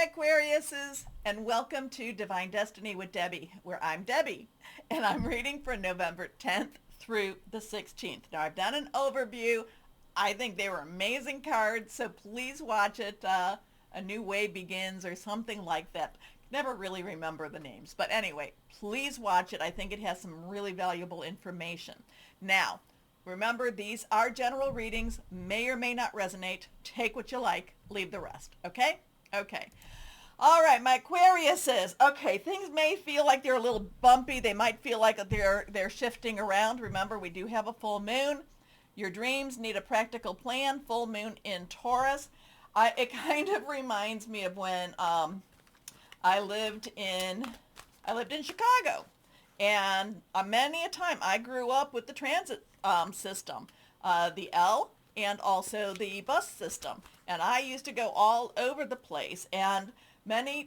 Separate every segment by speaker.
Speaker 1: Aquariuses, and welcome to Divine Destiny with Debbie, where I'm Debbie, and I'm reading for November 10th through the 16th. Now, I've done an overview. I think they were amazing cards, so please watch it. A New Way Begins or something like that. Never really remember the names, but anyway, please watch it. I think it has some really valuable information. Now, remember, these are general readings, may or may not resonate. Take what you like, leave the rest, okay? Okay. All right, my Aquariuses. Okay, things may feel like they're a little bumpy. They might feel like they're shifting around. Remember, we do have a full moon. Your dreams need a practical plan. Full moon in Taurus. It kind of reminds me of when I lived in Chicago, and many a time I grew up with the transit system, the L and also the bus system, and I used to go all over the place. And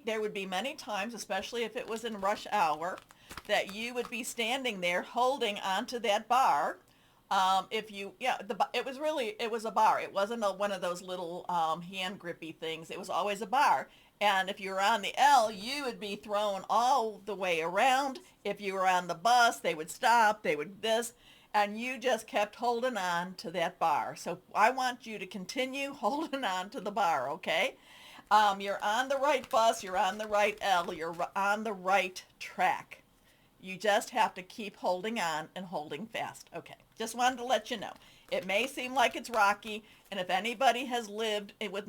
Speaker 1: there would be many times, especially if it was in rush hour, that you would be standing there holding onto that bar. It was a bar. It wasn't one of those little hand grippy things. It was always a bar. And if you were on the L, you would be thrown all the way around. If you were on the bus, they would stop, they would this, and you just kept holding on to that bar. So I want you to continue holding on to the bar, okay? You're on the right bus, you're on the right L, you're on the right track. You just have to keep holding on and holding fast. Okay, just wanted to let you know. It may seem like it's rocky, and if anybody has lived with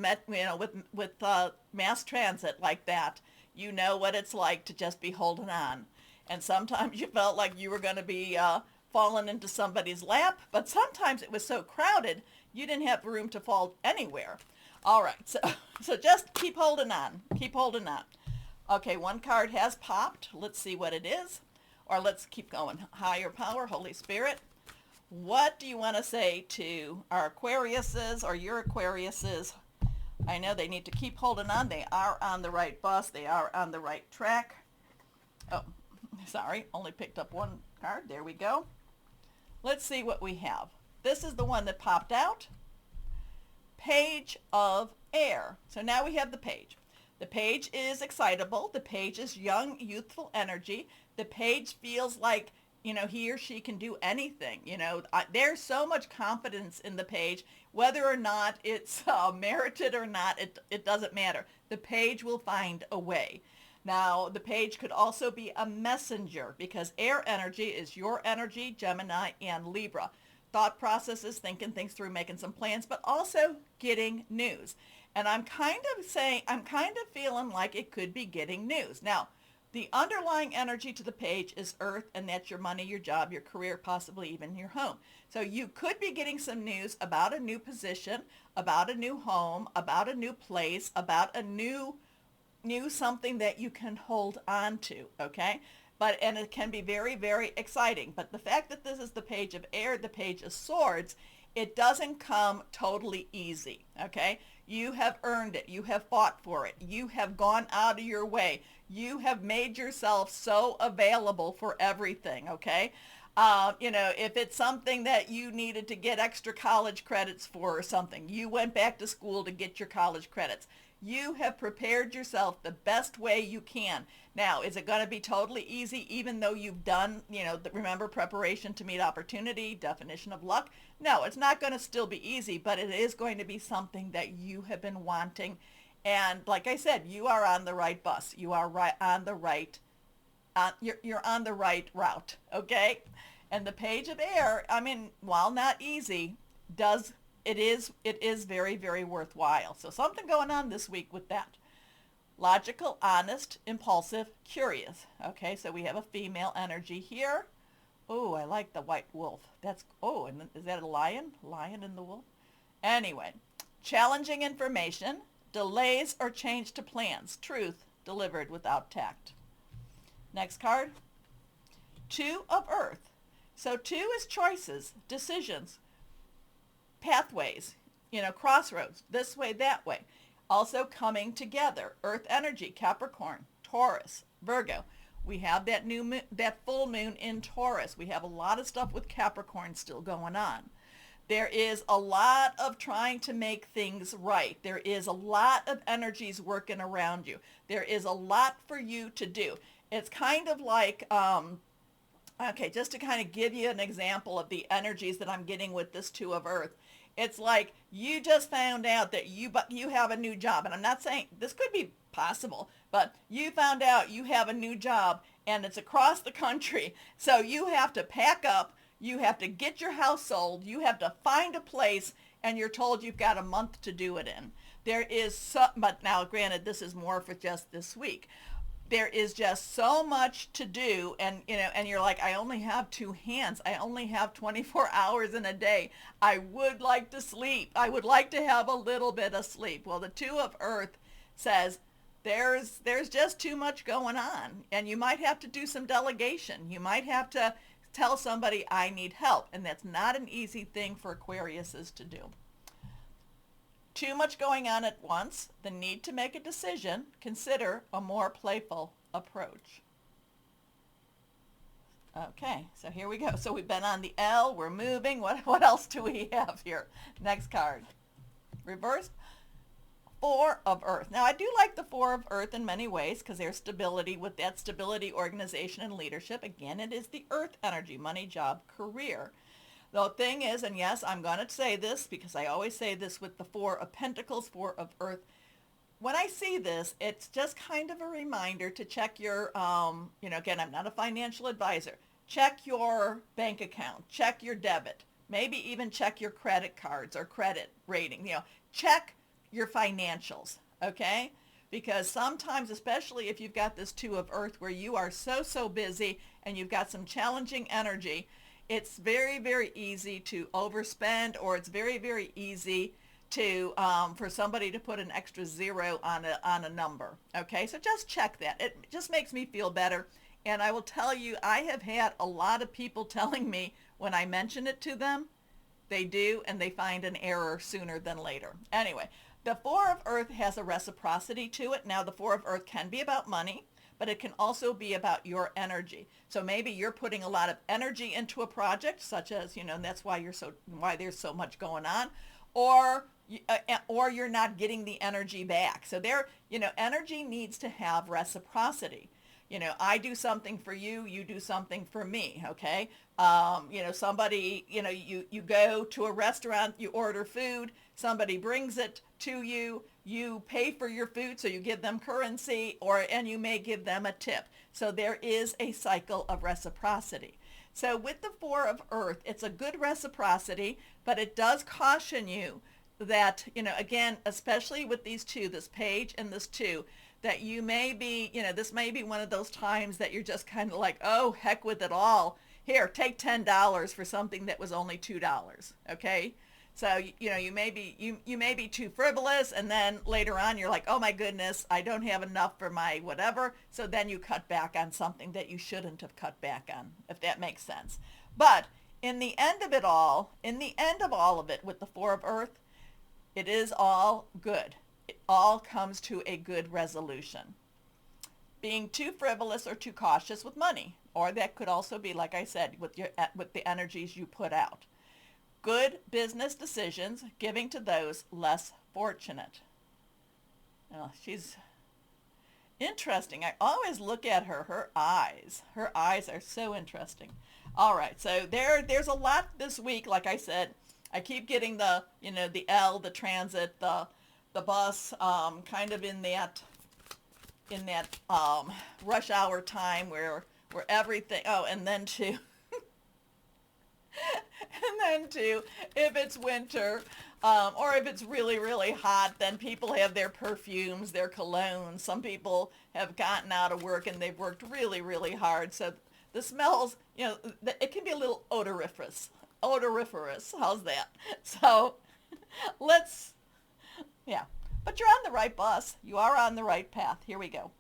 Speaker 1: mass transit like that, you know what it's like to just be holding on. And sometimes you felt like you were going to be falling into somebody's lap, but sometimes it was so crowded you didn't have room to fall anywhere. All right, so just keep holding on. Keep holding on. Okay, one card has popped. Let's see what it is. Or let's keep going. Higher power, Holy Spirit. What do you want to say to our Aquariuses or your Aquariuses? I know they need to keep holding on. They are on the right bus. They are on the right track. Oh, sorry. Only picked up one card. There we go. Let's see what we have. This is the one that popped out. Page of Air. So now we have the page. The page is excitable. The page is young, youthful energy. The page feels like, he or she can do anything. There's so much confidence in the page. Whether or not it's merited or not, it doesn't matter. The page will find a way. Now, the page could also be a messenger because air energy is your energy, Gemini and Libra. Thought processes, thinking things through, making some plans, but also getting news. And I'm kind of feeling like it could be getting news. Now, the underlying energy to the page is Earth, and that's your money, your job, your career, possibly even your home. So you could be getting some news about a new position, about a new home, about a new place, about a new something that you can hold on to, okay? And it can be very, very exciting. But the fact that this is the page of air, the page of swords, it doesn't come totally easy, okay? You have earned it. You have fought for it. You have gone out of your way. You have made yourself so available for everything, okay? If it's something that you needed to get extra college credits for or something, you went back to school to get your college credits. You have prepared yourself the best way you can. Now, is it going to be totally easy even though you've done, remember preparation to meet opportunity, definition of luck? No, it's not going to still be easy, but it is going to be something that you have been wanting. And like I said, you are on the right bus. You are right on the right, you're on the right route, okay? And the page of air, while not easy, it is very, very worthwhile. So something going on this week with that. Logical, honest, impulsive, curious. Okay, so we have a female energy here. Oh, I like the white wolf. And is that a lion? Lion in the wolf? Anyway, challenging information, delays or change to plans, truth delivered without tact. Next card, Two of Earth. So two is choices, decisions, pathways, crossroads, this way, that way. Also coming together, Earth energy, Capricorn, Taurus, Virgo. We have that full moon in Taurus. We have a lot of stuff with Capricorn still going on. There is a lot of trying to make things right. There is a lot of energies working around you. There is a lot for you to do. It's kind of like, okay, just to kind of give you an example of the energies that I'm getting with this Two of Earth. It's like you just found out that you have a new job. And I'm not saying this could be possible, but you found out you have a new job and it's across the country. So you have to pack up, you have to get your house sold, you have to find a place, and you're told you've got a month to do it in. There is but now granted, this is more for just this week. There is just so much to do, and and you're like, I only have two hands. I only have 24 hours in a day. I would like to sleep. I would like to have a little bit of sleep. Well, the Two of Earth says there's just too much going on, and you might have to do some delegation. You might have to tell somebody I need help, and that's not an easy thing for Aquariuses to do. Too much going on at once, the need to make a decision, consider a more playful approach. Okay, so here we go. So we've been on the L, we're moving. What else do we have here? Next card. Reversed. Four of Earth. Now I do like the Four of Earth in many ways because there's stability. With that stability, organization, and leadership. Again, it is the Earth energy, money, job, career. The thing is, and yes, I'm going to say this because I always say this with the Four of Pentacles, Four of Earth. When I see this, it's just kind of a reminder to check your, again, I'm not a financial advisor. Check your bank account, check your debit, maybe even check your credit cards or credit rating. Check your financials, okay? Because sometimes, especially if you've got this Two of Earth where you are so busy and you've got some challenging energy, it's very, very easy to overspend, or it's very, very easy to for somebody to put an extra zero on a number. Okay, so just check that. It just makes me feel better. And I will tell you, I have had a lot of people telling me when I mention it to them, they do, and they find an error sooner than later. Anyway, the Four of Earth has a reciprocity to it. Now, the Four of Earth can be about money, but it can also be about your energy. So maybe you're putting a lot of energy into a project, such as, and that's why why there's so much going on, or you're not getting the energy back. So energy needs to have reciprocity. I do something for you, you do something for me, okay? Somebody, you go to a restaurant, you order food, somebody brings it to you, you pay for your food, so you give them currency, and you may give them a tip. So there is a cycle of reciprocity. So with the Four of Earth, it's a good reciprocity, but it does caution you that, again, especially with these two, this page and this two, that you may be, this may be one of those times that you're just kind of like, oh, heck with it all. Here, take $10 for something that was only $2, okay? So, you may be too frivolous, and then later on you're like, oh my goodness, I don't have enough for my whatever. So then you cut back on something that you shouldn't have cut back on, if that makes sense. But in the end of all of it with the Four of Earth, it is all good. It all comes to a good resolution. Being too frivolous or too cautious with money, or that could also be, like I said, with the energies you put out. Good business decisions, giving to those less fortunate. Oh, she's interesting. I always look at her. Her eyes are so interesting. All right, so there's a lot this week. Like I said, I keep getting the L, the transit, the bus, kind of in that rush hour time where everything. Oh, and then too. And then too, if it's winter, or if it's really, really hot, then people have their perfumes, their colognes. Some people have gotten out of work and they've worked really, really hard. So the smells, it can be a little odoriferous. How's that? So yeah. But you're on the right bus. You are on the right path. Here we go.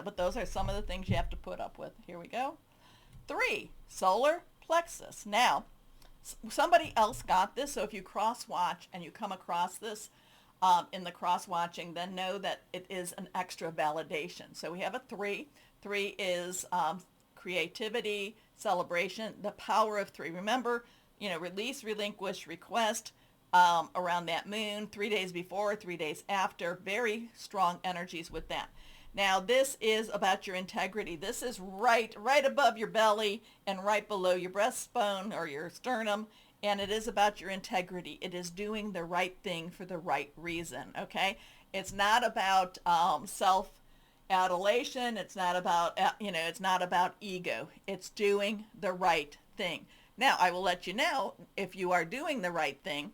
Speaker 1: But those are some of the things you have to put up with. Here we go. 3, solar plexus. Now, somebody else got this, so if you cross-watch and you come across this in the cross-watching, then know that it is an extra validation. So we have a 3. 3 is creativity, celebration, the power of 3. Remember, release, relinquish, request around that moon, 3 days before, 3 days after. Very strong energies with that. Now, this is about your integrity. This is right above your belly and right below your breastbone or your sternum. And it is about your integrity. It is doing the right thing for the right reason, okay? It's not about self-adulation. It's not about, it's not about ego. It's doing the right thing. Now, I will let you know, if you are doing the right thing,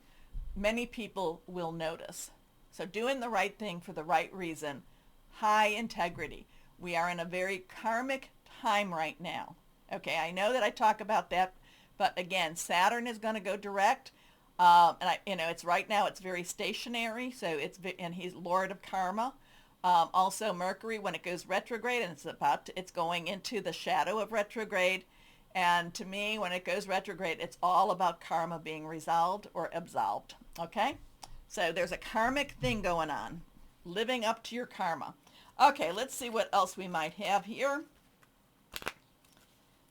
Speaker 1: many people will notice. So doing the right thing for the right reason, high integrity. We are in a very karmic time right now. Okay, I know that I talk about that, but again, Saturn is going to go direct, and it's right now. It's very stationary, and he's Lord of Karma. Also, Mercury, when it goes retrograde, and it's going into the shadow of retrograde. And to me, when it goes retrograde, it's all about karma being resolved or absolved. Okay, so there's a karmic thing going on, living up to your karma. Okay, let's see what else we might have here.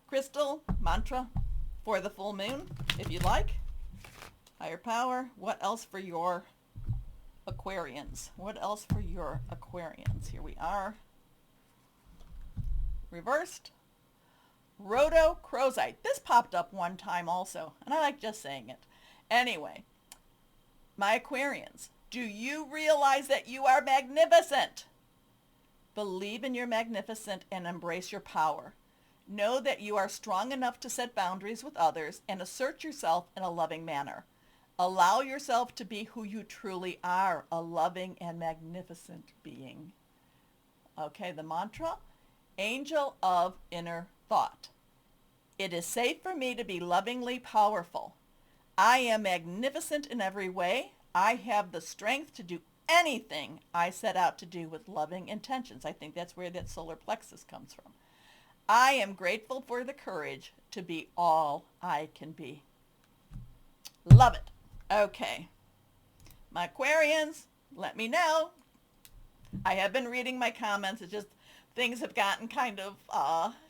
Speaker 1: Crystal, mantra for the full moon, if you like. Higher power. What else for your Aquarians? What else for your Aquarians? Here we are. Reversed. Rhodochrosite. This popped up one time also, and I like just saying it. Anyway, my Aquarians, do you realize that you are magnificent? Believe in your magnificent and embrace your power. Know that you are strong enough to set boundaries with others and assert yourself in a loving manner. Allow yourself to be who you truly are, a loving and magnificent being. Okay, the mantra, Angel of Inner Thought. It is safe for me to be lovingly powerful. I am magnificent in every way. I have the strength to do anything I set out to do with loving intentions. I think that's where that solar plexus comes from. I am grateful for the courage to be all I can be. Love it. Okay. My Aquarians, let me know. I have been reading my comments. It's just things have gotten kind of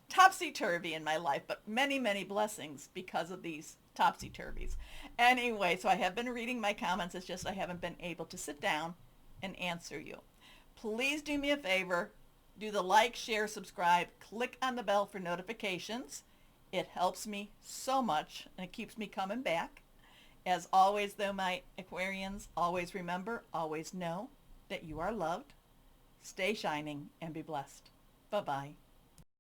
Speaker 1: topsy-turvy in my life, but many, many blessings because of these topsy-turvies. Anyway, so I have been reading my comments. It's just I haven't been able to sit down and answer you. Please do me a favor. Do the like, share, subscribe. Click on the bell for notifications. It helps me so much, and it keeps me coming back. As always, though, my Aquarians, always remember, always know that you are loved. Stay shining and be blessed. Bye-bye.